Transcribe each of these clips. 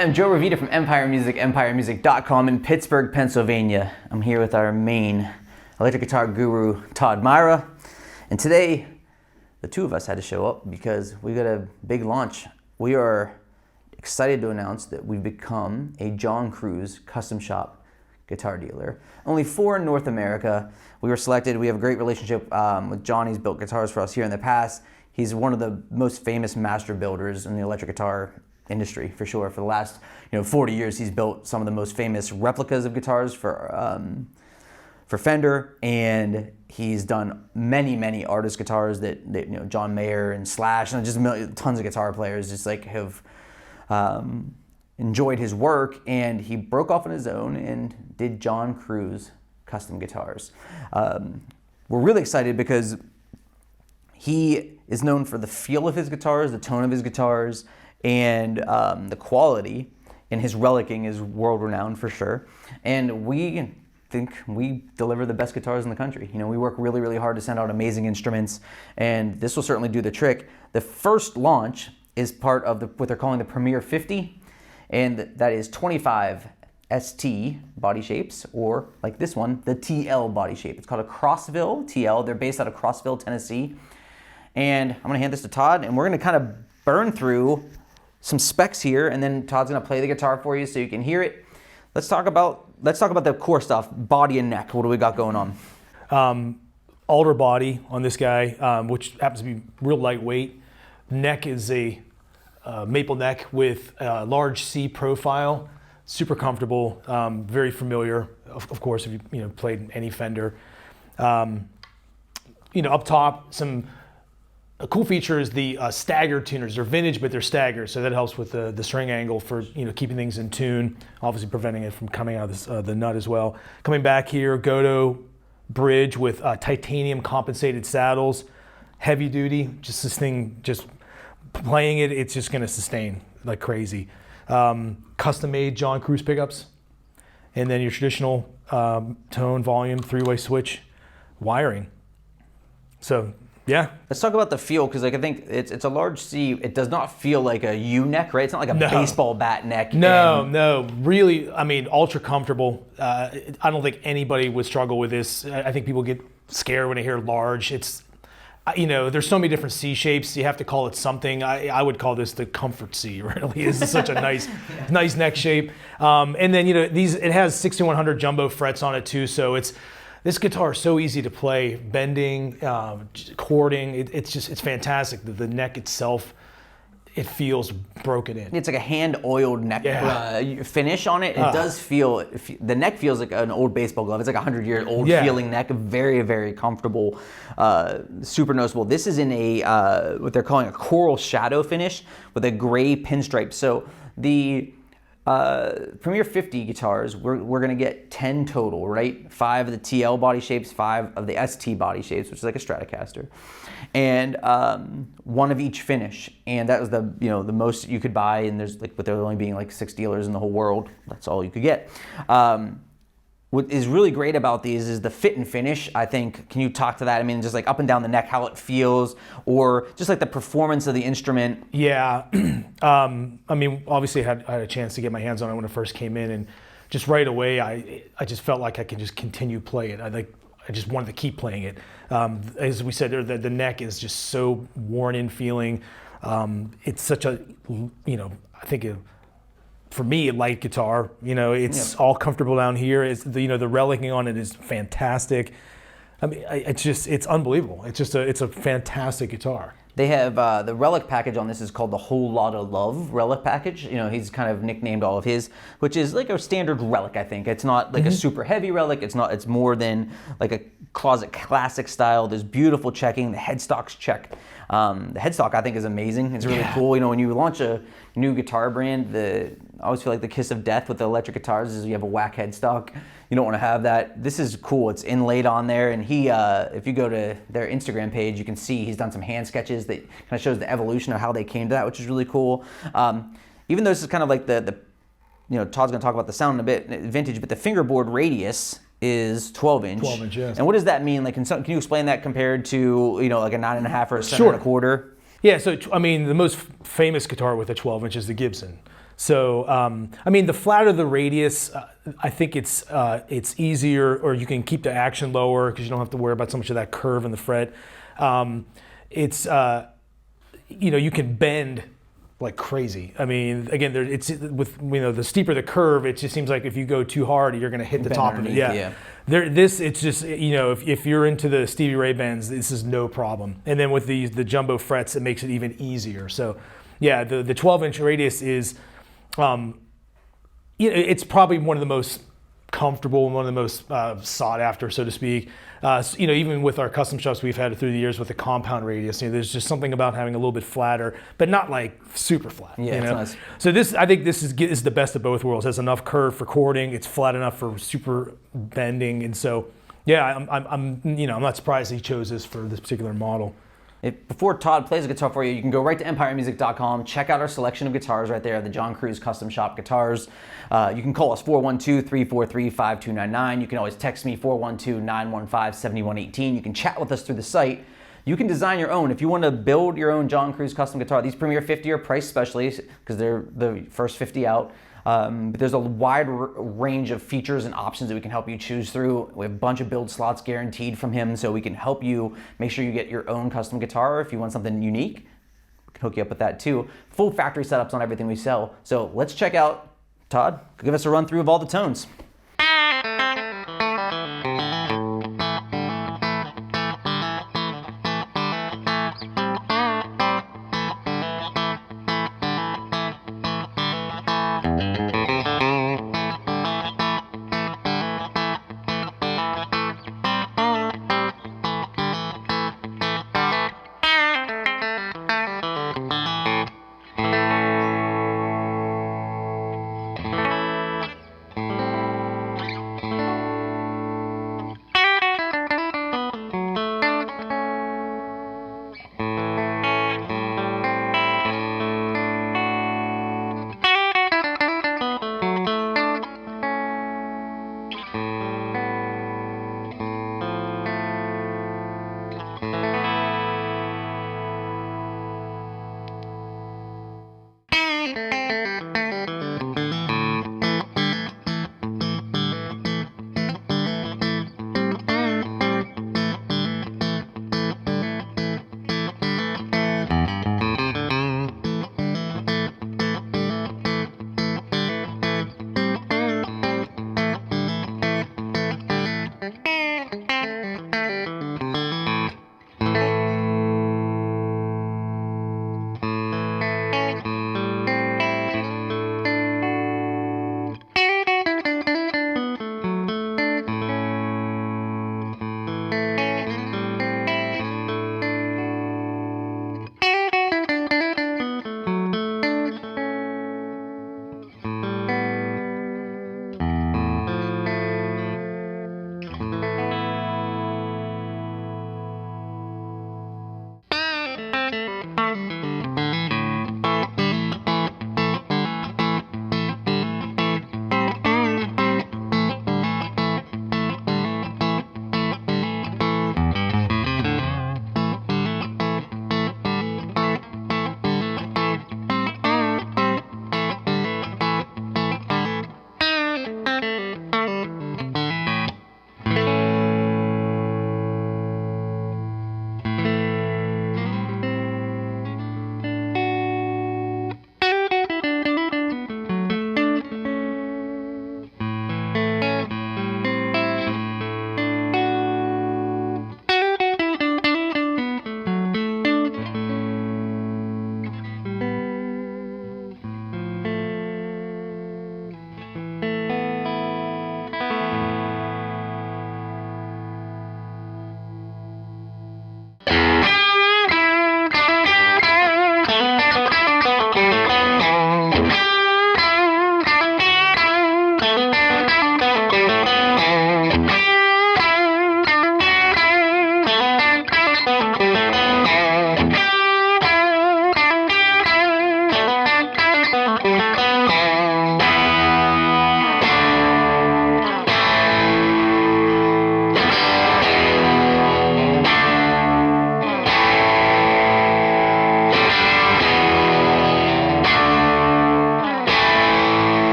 I am Joe Revita from Empire Music, empiremusic.com in Pittsburgh, Pennsylvania. I'm here with our main electric guitar guru, Todd Myra. And today, the two of us had to show up because we got a big launch. We are excited to announce that we've become a John Cruz custom shop guitar dealer. Only 4 in North America. We were selected. We have a great relationship with John. He's built guitars for us here in the past. He's one of the most famous master builders in the electric guitar industry, for sure. For the last 40 years, he's built some of the most famous replicas of guitars for Fender, and he's done many artist guitars that John Mayer and Slash and just tons of guitar players just like have enjoyed his work. And he broke off on his own and did John Cruz custom guitars. We're really excited because he is known for the feel of his guitars, the tone of his guitars, and the quality, and his relicking is world-renowned for sure. And we think we deliver the best guitars in the country. We work really hard to send out amazing instruments, and this will certainly do the trick. The first launch is part of what they're calling the Premier 50, and that is 25 ST body shapes, or like this one, the TL body shape. It's called a Crossville TL. They're based out of Crossville, Tennessee. And I'm gonna hand this to Todd, and we're gonna kind of burn through some specs here, and then Todd's gonna play the guitar for you so you can hear it. Let's talk about the core stuff, body and neck. What do we got going on? Alder body on this guy, which happens to be real lightweight. Neck is a maple neck with a large C profile, super comfortable, very familiar. Of course, if you played any Fender. Up top, a cool feature is the stagger tuners. They're vintage, but they're staggered, so that helps with the string angle for keeping things in tune, obviously preventing it from coming out of the nut as well. Coming back here, Goto bridge with titanium compensated saddles, heavy duty. Just this thing, just playing it, it's just going to sustain like crazy. Custom made John Cruz pickups, and then your traditional tone, volume, 3-way switch wiring. So. Yeah. Let's talk about the feel, because I think it's a large C. It does not feel like a U neck, right? It's not like a baseball bat neck. No. Really, ultra comfortable. I don't think anybody would struggle with this. I think people get scared when they hear large. It's, there's so many different C shapes. You have to call it something. I would call this the comfort C, really. This is such a nice neck shape. And then, it has 6100 jumbo frets on it too, so this guitar is so easy to play, bending, chording. It's fantastic. The neck itself, it feels broken in. It's like a hand-oiled neck finish on it. It does feel, the neck feels like an old baseball glove. It's like a 100-year-old feeling neck, very comfortable, super noticeable. This is in a, what they're calling a coral shadow finish with a gray pinstripe. So the Premier 50 guitars, we're gonna get 10 total, right? 5 of the TL body shapes, 5 of the ST body shapes, which is like a Stratocaster, and 1 of each finish. And that was the the most you could buy. And but there only being like 6 dealers in the whole world. That's all you could get. What is really great about these is the fit and finish, I think. Can you talk to that? Just like up and down the neck, how it feels, or just like the performance of the instrument? Yeah. Obviously I had a chance to get my hands on it when it first came in, and just right away, I just felt like I could just continue play it. I just wanted to keep playing it. As we said, the neck is just so worn in feeling. It's such a, I think for me, a light guitar. It's all comfortable down here. It's the relicking on it is fantastic. It's unbelievable. It's a fantastic guitar. They have the relic package on this is called the Whole Lotta Love relic package. He's kind of nicknamed all of his, which is like a standard relic, I think. It's not like a super heavy relic. It's more than like a closet classic style. There's beautiful checking. The headstock's checked. The headstock, I think, is amazing. It's really cool. When you launch a new guitar brand, I always feel like the kiss of death with the electric guitars is you have a whack headstock. You don't want to have that. This is cool. It's inlaid on there, and he, if you go to their Instagram page, you can see he's done some hand sketches that kind of shows the evolution of how they came to that, which is really cool. Even though this is kind of like the Todd's going to talk about the sound in a bit, vintage, but the fingerboard radius is 12 inch. 12 inch, yes. And what does that mean? Like, can you explain that compared to like a 9.5 or a 7.25? Yeah, so the most famous guitar with a 12 inch is the Gibson. So, I mean, the flatter the radius, I think it's easier, or you can keep the action lower because you don't have to worry about so much of that curve in the fret. It's you can bend like crazy. I mean, again, it's with the steeper the curve, it just seems like if you go too hard, you're going to hit the top of it. Yeah. It's just if you're into the Stevie Ray bands, this is no problem. And then with the jumbo frets, it makes it even easier. So, yeah, the 12-inch radius is, it's probably one of the most comfortable and one of the most sought after, so to speak. Even with our custom shops we've had through the years with the compound radius, there's just something about having a little bit flatter, but not like super flat. Yeah, it's nice. So I think this is the best of both worlds. It has enough curve for chording, it's flat enough for super bending, and so yeah, I'm not surprised he chose this for this particular model. Before Todd plays a guitar for you, you can go right to empiremusic.com, check out our selection of guitars right there, the John Cruz Custom Shop guitars. You can call us 412-343-5299. You can always text me 412-915-7118. You can chat with us through the site. You can design your own. If you want to build your own John Cruz custom guitar, these Premier 50 are priced specially because they're the first 50 out. But there's a wide range of features and options that we can help you choose through. We have a bunch of build slots guaranteed from him, so we can help you make sure you get your own custom guitar. If you want something unique, we can hook you up with that too. Full factory setups on everything we sell. So let's check out Todd. Give us a run through of all the tones.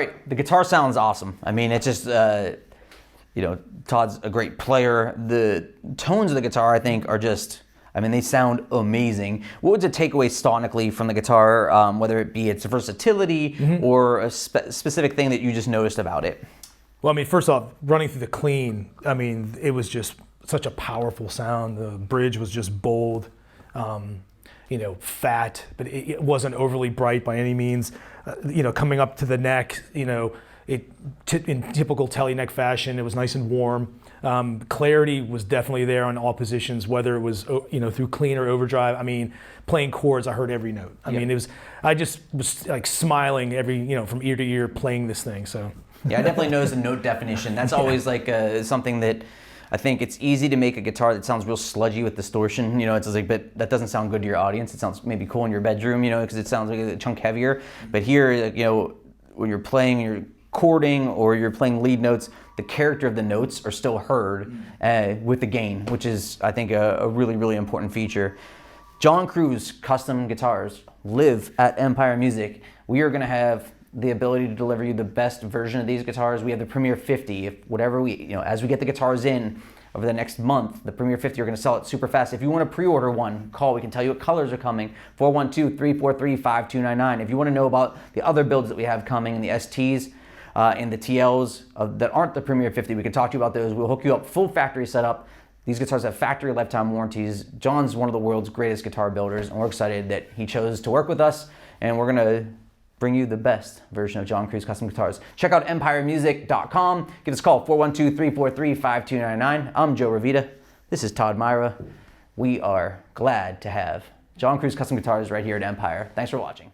right, the guitar sounds awesome. I mean, it's just, you know, Todd's a great player. The tones of the guitar, I think, are just, I mean, they sound amazing. What would you take away sonically from the guitar, whether it be its versatility or a specific thing that you just noticed about it? Well, I mean, first off, running through the clean, I mean, it was just such a powerful sound. The bridge was just bold, you know, fat, but it wasn't overly bright by any means. You know, coming up to the neck, you know, in typical Telly neck fashion, it was nice and warm. Clarity was definitely there on all positions, whether it was, you know, through clean or overdrive. I mean, playing chords, I heard every note. I mean, I just was like smiling every, you know, from ear to ear playing this thing. So yeah, I definitely noticed the note definition. That's always like something that I think it's easy to make a guitar that sounds real sludgy with distortion. You know, it's like, but that doesn't sound good to your audience. It sounds maybe cool in your bedroom, you know, because it sounds like a chunk heavier. But here, you know, when you're playing, you're chording or you're playing lead notes, the character of the notes are still heard with the gain, which is, I think, a really, really important feature. John Cruz Custom Guitars live at Empire Music. We are going to have the ability to deliver you the best version of these guitars. We have the Premier 50. If whatever we, you know, as we get the guitars in over the next month, the Premier 50 are going to sell it super fast. If you want to pre-order one, call. We can tell you what colors are coming. 412-343-5299. If you want to know about the other builds that we have coming and the STs and the TLs that aren't the Premier 50, we can talk to you about those. We'll hook you up full factory setup. These guitars have factory lifetime warranties. John's one of the world's greatest guitar builders, and we're excited that he chose to work with us, and we're going to bring you the best version of John Cruz Custom Guitars. Check out empiremusic.com. Give us a call, 412-343-5299. I'm Joe Ravita. This is Todd Myra. We are glad to have John Cruz Custom Guitars right here at Empire. Thanks for watching.